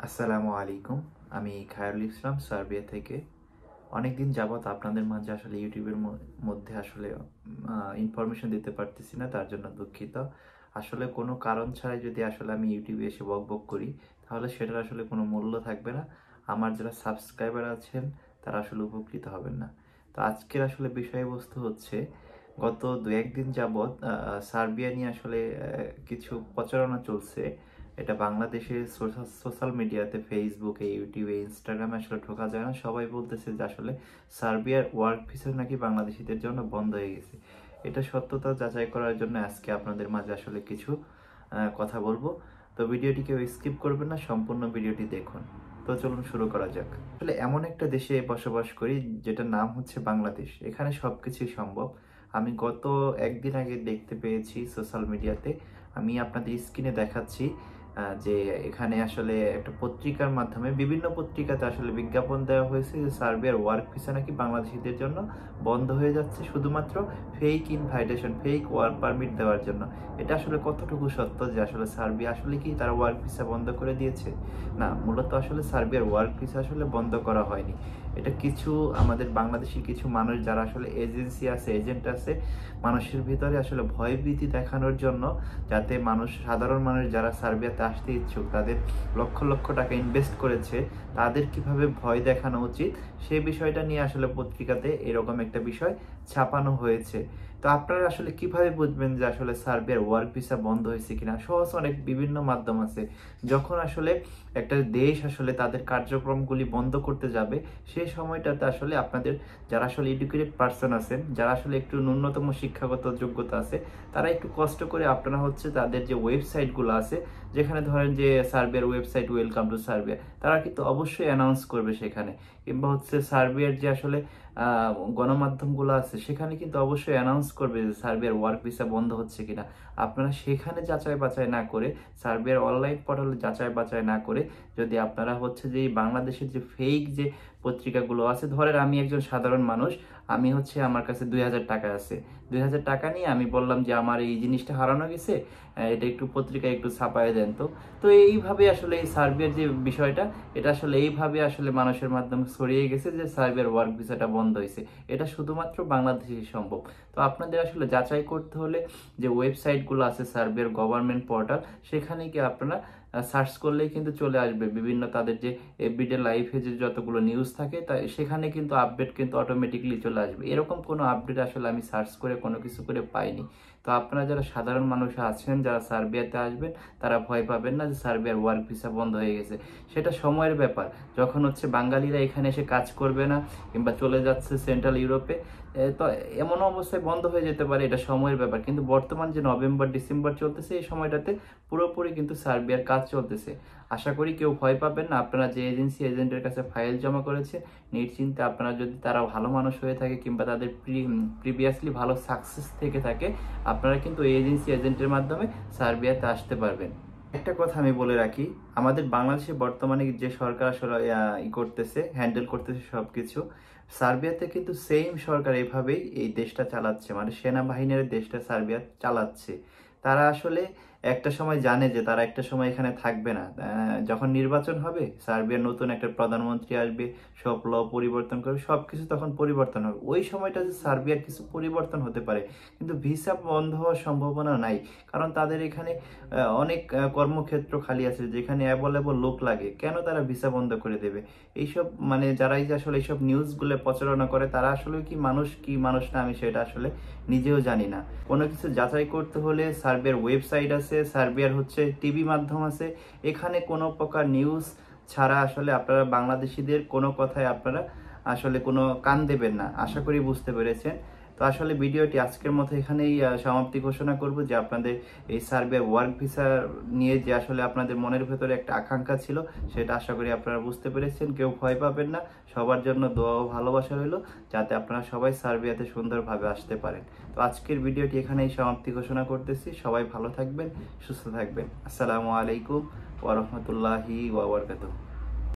আসসালামু আলাইকুম। আমি খায়রুল ইসলাম সার্বিয়া থেকে। অনেকদিন যাবৎ আপনাদের মাঝে আসলে ইউটিউবের মধ্যে আসলে ইনফরমেশন দিতে পারতেছি না, তার জন্য দুঃখিত। আসলে কোনো কারণ ছাড়াই যদি আসলে আমি ইউটিউবে এসে বকবক করি, তাহলে সেটার আসলে কোনো মূল্য থাকবে না। আমার যারা সাবস্ক্রাইবার আছেন তারা আসলে উপকৃত হবেন না। তো আজকের আসলে বিষয়বস্তু হচ্ছে, গত দু একদিন যাবৎ সার্বিয়া নিয়ে আসলে কিছু প্রচারণা চলছে। এটা বাংলাদেশের সোশ্যাল মিডিয়াতে, ফেসবুকে, ইউটিউবে, ইনস্টাগ্রামে আসলে ঠোকা যায় না। সবাই বলতেছে যে আসলে সার্বিয়ার ওয়ার্ক ভিসা নাকি বাংলাদেশিদের জন্য বন্ধ হয়ে গেছে। এটা সত্যতা যাচাই করার জন্য আজকে আপনাদের মাঝে আসলে কিছু কথা বলবো। তো ভিডিওটি কেউ স্কিপ করবেন না, সম্পূর্ণ ভিডিওটি দেখুন। তো চলুন শুরু করা যাক। আসলে এমন একটা দেশে বসবাস করি যেটার নাম হচ্ছে বাংলাদেশ। এখানে সবকিছুই সম্ভব। আমি গত একদিন আগে দেখতে পেয়েছি সোশ্যাল মিডিয়াতে, আমি আপনাদের স্ক্রিনে দেখাচ্ছি যে এখানে আসলে একটা পত্রিকার মাধ্যমে, বিভিন্ন পত্রিকাতে আসলে বিজ্ঞাপন দেওয়া হয়েছে যে সার্বিয়ার ওয়ার্ক ভিসা নাকি বাংলাদেশিদের জন্য বন্ধ হয়ে যাচ্ছে, শুধুমাত্র fake invitation, fake work permit দেওয়ার জন্য। এটা আসলে কতটুকু সত্য যে আসলে সার্বিয়া আসলে কি তারা ওয়ার্ক ভিসা বন্ধ করে দিয়েছে? না, মূলত আসলে সার্বিয়ার ওয়ার্ক ভিসা আসলে বন্ধ করা হয়নি। এটা কিছু আমাদের বাংলাদেশি কিছু মানুষ যারা আসলে এজেন্সি আছে, এজেন্ট আছে, মানুষের ভিতরে আসলে ভয়ভীতি দেখানোর জন্য, যাতে সাধারণ মানুষ যারা সার্বিয়াতে আসতে ইচ্ছুক, তাদের লক্ষ লক্ষ টাকা ইনভেস্ট করেছে, তাদের কিভাবে ভয় দেখানো উচিত সেই বিষয়টা নিয়ে আসলে পত্রিকাতে এরকম একটা বিষয় ছাপানো হয়েছে। তো আপনারা আসলে কিভাবে বুঝবেন যে আসলে সার্বিয়ার ওয়ার্ক ভিসা বন্ধ হয়েছে কিনা? সহজ অনেক বিভিন্ন মাধ্যম আছে। যখন আসলে একটা দেশ আসলে তাদের কার্যক্রমগুলি বন্ধ করতে যাবে, সেই সময়টাতে আসলে আপনাদের যারা আসলে এডুকেটেড পার্সন আছেন, যারা আসলে একটু ন্যূনতম শিক্ষাগত যোগ্যতা আছে, তারা একটু কষ্ট করে আপনারা হচ্ছে তাদের যে ওয়েবসাইটগুলো আছে, যেখানে ধরেন যে সার্বিয়ার ওয়েবসাইট ওয়েলকাম টু সার্বিয়া, তারা কিন্তু অবশ্যই অ্যানাউন্স করবে সেখানে। কিংবা হচ্ছে সার্বিয়ার যে আসলে গণমাধ্যমগুলো আছে, সেখানে কিন্তু অবশ্যই অ্যানাউন্স করবে যে সার্বিয়ার ওয়ার্ক ভিসা বন্ধ হচ্ছে কিনা। আপনারা সেখানে যাচাই বাছাই না করে, সার্বিয়ার অনলাইন পোর্টালে যাচাই বাছাই না করে, যদি আপনারা হচ্ছে যে বাংলাদেশের যে ফেক যে পত্রিকাগুলো আছে, ধরেন আমি একজন সাধারণ মানুষ, আমি হচ্ছে আমার কাছে 2000 টাকা আছে, 2000 টাকা নিয়ে আমি বললাম যে আমার এই জিনিসটা হারানো গেছে, এটা একটু পত্রিকায় একটু ছাপায় দেন। তো তো এইভাবে আসলে এই সার্বিয়ার যে বিষয়টা, এটা আসলে এইভাবে আসলে মানুষের মাধ্যমে ছড়িয়ে গেছে যে সার্বিয়ার ওয়ার্ক ভিসাটা বন্ধ হয়েছে। এটা শুধুমাত্র বাংলাদেশেই সম্ভব। তো আপনাদের আসলে যাচাই করতে হলে যে ওয়েবসাইটগুলো আছে সার্বিয়ার গভর্নমেন্ট পোর্টাল, সেখানে গিয়ে আপনারা সার্চ করলেই কিন্তু চলে আসবে বিভিন্ন তাদের যে এভরিডে লাইফে যে যতগুলো নিউজ থাকে, তা সেখানে কিন্তু আপডেট কিন্তু অটোমেটিকলি চলে আসবে। এরকম কোনো আপডেট আসলে আমি সার্চ করে কোনো কিছু করে পাইনি। তো আপনারা যারা সাধারণ মানুষ আছেন, যারা সার্বিয়াতে আসবেন, তারা ভয় পাবেন না যে সার্বিয়ার ওয়ার্ক ভিসা বন্ধ হয়ে গেছে। সেটা সময়ের ব্যাপার। যখন হচ্ছে বাঙালিরা এখানে এসে কাজ করবে না, কিংবা চলে যাচ্ছে সেন্ট্রাল ইউরোপে, তো এমন অবস্থায় বন্ধ হয়ে যেতে পারে, এটা সময়ের ব্যাপার। কিন্তু বর্তমান যে নভেম্বর ডিসেম্বর চলতেছে, এই সময়টাতে পুরোপুরি কিন্তু সার্বিয়ার কাজ চলতেছে। আশা করি কেউ ভয় পাবেন না। আপনারা যে এজেন্টের কাছে ফাইল জমা করেছে, নিশ্চিন্তে আপনারা, যদি তারা ভালো মানুষ হয়ে থাকে কিংবা তাদের প্রিভিয়াসলি ভালো সাকসেস থেকে থাকে, আপনারা কিন্তু এজেন্টের মাধ্যমে সার্বিয়াতে আসতে পারবেন। একটা কথা আমি বলে রাখি, আমাদের বাংলাদেশে বর্তমানে যে সরকার আসলে করতেছে, হ্যান্ডেল করতেছে সবকিছু, সার্বিয়াতে কিন্তু সেম সরকার এভাবেই এই দেশটা চালাচ্ছে, মানে সেনাবাহিনীর দেশটা সার্বিয়া চালাচ্ছে। তারা আসলে একটা সময় জানে যে তারা একটা সময় এখানে থাকবে না। যখন নির্বাচন হবে, সার্বিয়ার নতুন একটা প্রধানমন্ত্রী আসবে, সব ল পরিবর্তন করবে, সবকিছু তখন পরিবর্তন হবে। ওই সময়টা যে সার্বিয়ার কিছু পরিবর্তন হতে পারে, কিন্তু ভিসা বন্ধ হওয়ার সম্ভাবনা নাই। কারণ তাদের এখানে অনেক কর্মক্ষেত্র খালি আছে, যেখানে অ্যাভেলেবল লোক লাগে। কেন তারা ভিসা বন্ধ করে দেবে? এইসব মানে যারাই যে আসলে এইসব নিউজগুলো প্রচারণা করে, তারা আসলে কি মানুষ না, আমি সেটা আসলে নিজেও জানি না। কোনো কিছু যাচাই করতে হলে সার্বিয়ার ওয়েবসাইট আছে, সার্বিয়ার হচ্ছে টিভি মাধ্যম আছে, এখানে কোনো প্রকার নিউজ ছাড়া আসলে আপনারা বাংলাদেশিদের কোনো কথায় আপনারা আসলে কোনো কান দেবেন না। আশা করি বুঝতে পেরেছেন। তো আসলে ভিডিওটি আজকের মতো এখানেই সমাপ্তি ঘোষণা করব, যে আপনাদের এই সার্বিয়া ওয়ার্ক ভিসা নিয়ে যে আসলে আপনাদের মনের ভেতরে একটা আকাঙ্ক্ষা ছিল, সেটা আশা করি আপনারা বুঝতে পেরেছেন। কেউ ভয় পাবেন না। সবার জন্য দোয়া ও ভালোবাসা রইল, যাতে আপনারা সবাই সার্বিয়াতে সুন্দরভাবে আসতে পারেন। তো আজকের ভিডিওটি এখানেই সমাপ্তি ঘোষণা করতেছি। সবাই ভালো থাকবেন, সুস্থ থাকবেন। আসসালামু আলাইকুম ওয়া রাহমাতুল্লাহি ওয়া বারাকাতুহু।